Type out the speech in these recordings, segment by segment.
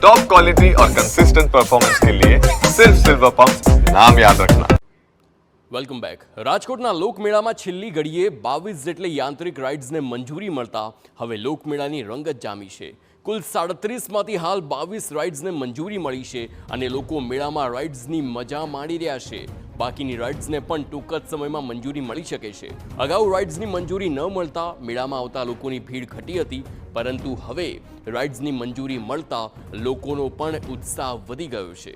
Top quality और consistent performance के लिए सिर्फ सिल्वर पंप नाम याद रखना। Welcome back. રાજકોટના લોકમેળામાં છેલ્લી ઘડીએ 22 જેટલી યાંત્રિક રાઇડ્સને મંજૂરી મળતા હવે લોકમેળાની રંગત જામી છે। કુલ 37માંથી હાલ 22 રાઇડ્સને મંજૂરી મળી છે અને લોકો મેળામાં રાઇડ્સની મજા માણી રહ્યા છે। બાકીની રાઇડ્સને પણ ટૂંક જ સમયમાં મંજૂરી મળી શકે છે। અગાઉ રાઇડ્સની મંજૂરી ન મળતા મેળામાં આવતા લોકોની ભીડ ઘટી હતી, પરંતુ હવે રાઇડ્સની મંજૂરી મળતા લોકોનો પણ ઉત્સાહ વધી ગયો છે।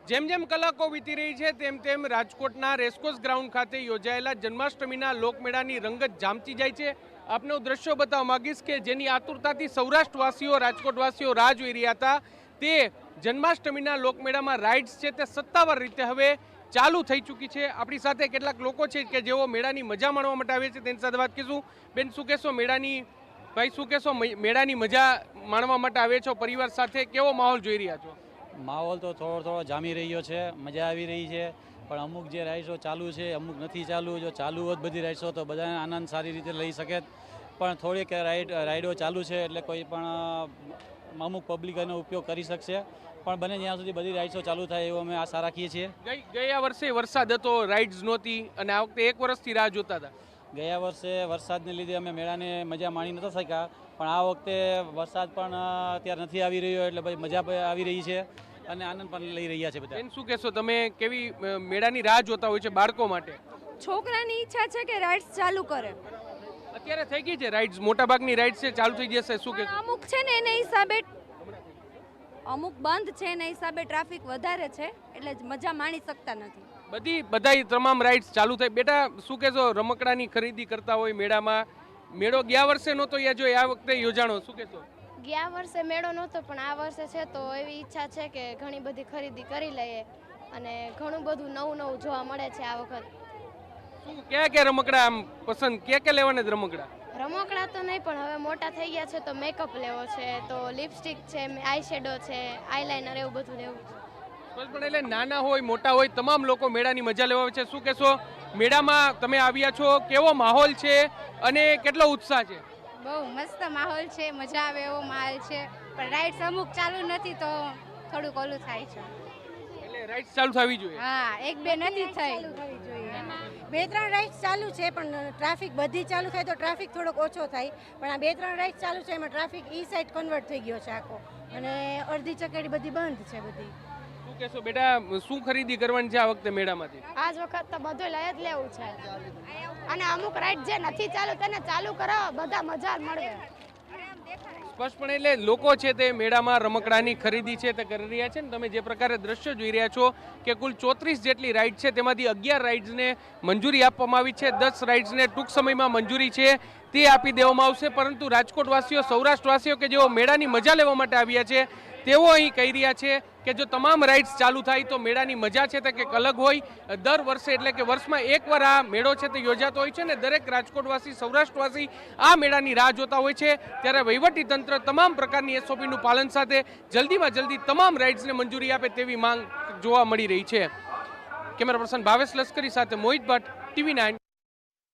જેમ જેમ કલાકો વીતી રહી છે તેમ તેમ રાજકોટના રેસકોર્સ ગ્રાઉન્ડ ખાતે યોજાયેલા જન્માષ્ટમીના લોકમેળાની રંગત જામતી જાય છે। આપને હું દ્રશ્યો બતાવવા માંગીશ કે જેની આતુરતાથી સૌરાષ્ટ્રવાસીઓ, રાજકોટવાસીઓ રાહ જોઈ રહ્યા હતા, તે જન્માષ્ટમીના લોકમેળામાં રાઇડ્સ છે તે સત્તાવાર રીતે હવે ચાલુ થઈ ચૂકી છે। આપણી સાથે કેટલાક લોકો છે કે જેઓ મેળાની મજા માણવા માટે આવે છે, તેની સાથે વાત કરીશું। બેન, શું કહેશો મેળાની મજા માણવા માટે આવે છો પરિવાર સાથે, કેવો માહોલ જોઈ રહ્યા છો? માહોલ તો થોડો જામી રહ્યો છે, મજા આવી રહી છે, પણ અમુક જે રાઇડ્સો ચાલુ છે અમુક નથી ચાલુ। જો ચાલુ હોત બધી રાઇડ્સો તો બધાને આનંદ સારી રીતે લઈ શકે, પણ થોડીક રાઇડો ચાલુ છે એટલે કોઈ પણ અમુક પબ્લિક એનો ઉપયોગ કરી શકશે, પણ બને જ્યાં સુધી બધી રાઇડ્સો ચાલુ થાય એવો અમે આશા રાખીએ છીએ। ગયા વર્ષે વરસાદ હતો, રાઇડ્સ નહોતી અને આ વખતે 1 વર્ષથી રાહ જોતા હતા। ગયા વર્ષે વરસાદને લીધે અમે મેળાને મજા માણી નહોતા શક્યા, પણ આ વખતે વરસાદ પણ અત્યારે નથી આવી રહ્યો એટલે ભાઈ મજા આવી રહી છે અને આનંદ પણ લઈ રહ્યા છે બધા। શું કહેશો તમે, કેવી મેળાની રાહ જોતા હોય છે બાળકો માટે? છોકરાની ઈચ્છા છે કે રાઇડ્સ ચાલુ કરે। અત્યારે થઈ ગઈ છે રાઇડ્સ, મોટાભાગની રાઇડ્સ છે ચાલુ થઈ જશે, શું કહેશો? અમુક છે ને એને હિસાબે અમુક બંધ છે, એના હિસાબે ટ્રાફિક વધારે છે એટલે મજા માણી શકતા નથી। બધા તમામ રાઇડ્સ ચાલુ થઈ। બેટા, શું કહેશો, રમકડાની ખરીદી કરતા હોય મેળામાં? મેળો ગયા વર્ષે નહોતો આ વખતે યોજાણો, શું કહેશો? ગયા વર્ષે મેળો નહોતો પણ આ વર્ષે છે તો એવી ઈચ્છા છે કે ઘણી બધી ખરીદી કરી લઈએ અને ઘણું બધું નવું જોવા મળે છે આ વખત। શું ક્યાં રમકડા આમ પસંદ, ક્યાં લેવાના જ રમકડા? રમકડા તો નહીં, પણ હવે મોટા થઈ ગયા છે તો મેકઅપ લેવો છે, તો લિપસ્ટિક છે, આઈ શેડો છે, આઈલાઇનર, એવું બધું લેવું છે। પણ એટલે નાના હોય મોટા હોય તમામ લોકો મેળાની મજા લેવા આવે છે। શું કહેશો, મેળામાં તમે આવ્યા છો, કેવો માહોલ છે અને કેટલો ઉત્સાહ છે? બહુ મસ્ત માહોલ છે, મજા આવે એવો માહોલ છે, પણ રાઇડ્સ અમુક ચાલુ નથી તો થોડુંક ઓલું થાય છે। એટલે રાઇડ્સ ચાલુ થવી જોઈએ? હા, 1-2 નથી થઈ, 2-3 રાઇડ્સ ચાલુ છે પણ ટ્રાફિક બધી ચાલુ થાય તો ટ્રાફિક થોડોક ઓછો થાય, પણ આ 2-3 રાઇડ્સ ચાલુ છે એમાં ટ્રાફિક ઈ સાઈડ કન્વર્ટ થઈ ગયો છે આખો, અને અડધી ચકેડી બધી બંધ છે બધી। શું કહેશો બેટા, શું ખરીદી કરવાની છે આ વખતે મેળામાંથી? આજ વખત તો બધું લઈ જ લેવું છે અને અમુક રાઇડ જે નથી ચાલુ તેને ચાલુ કરાવો, બધા મજા મળે। સ્પષ્ટપણે એટલે લોકો છે તે મેળામાં રમકડાની ખરીદી છે તે કરી રહ્યા છે ને તમે જે પ્રકારે દ્રશ્ય જોઈ રહ્યા છો કે કુલ 34 જેટલી રાઇડ છે, તેમાંથી 11 રાઇડ્સને મંજૂરી આપવામાં આવી છે, 10 રાઇડ્સને ટૂંક સમયમાં મંજૂરી છે તે આપી દેવામાં આવશે। પરંતુ રાજકોટવાસીઓ, સૌરાષ્ટ્રવાસીઓ કે જેઓ મેળાની મજા લેવા માટે આવ્યા છે તેઓ અહીં કહી રહ્યા છે કે જો તમામ રાઇડ્સ ચાલુ થાય તો મેળાની મજા છે તે કંઈક અલગ હોય। દર વર્ષે એટલે કે વર્ષમાં એકવાર આ મેળો છે તે યોજાતો હોય છે ને દરેક રાજકોટવાસી, સૌરાષ્ટ્રવાસી આ મેળાની રાહ જોતા હોય છે, ત્યારે વહીવટીતંત્ર તમામ પ્રકારની SOPનું પાલન સાથે જલ્દીમાં જલ્દી તમામ રાઇડ્સને મંજૂરી આપે તેવી માંગ જોવા મળી રહી છે। કેમેરા પર્સન ભાવેશ લશ્કરી સાથે મોહિત ભટ્ટ, TV9।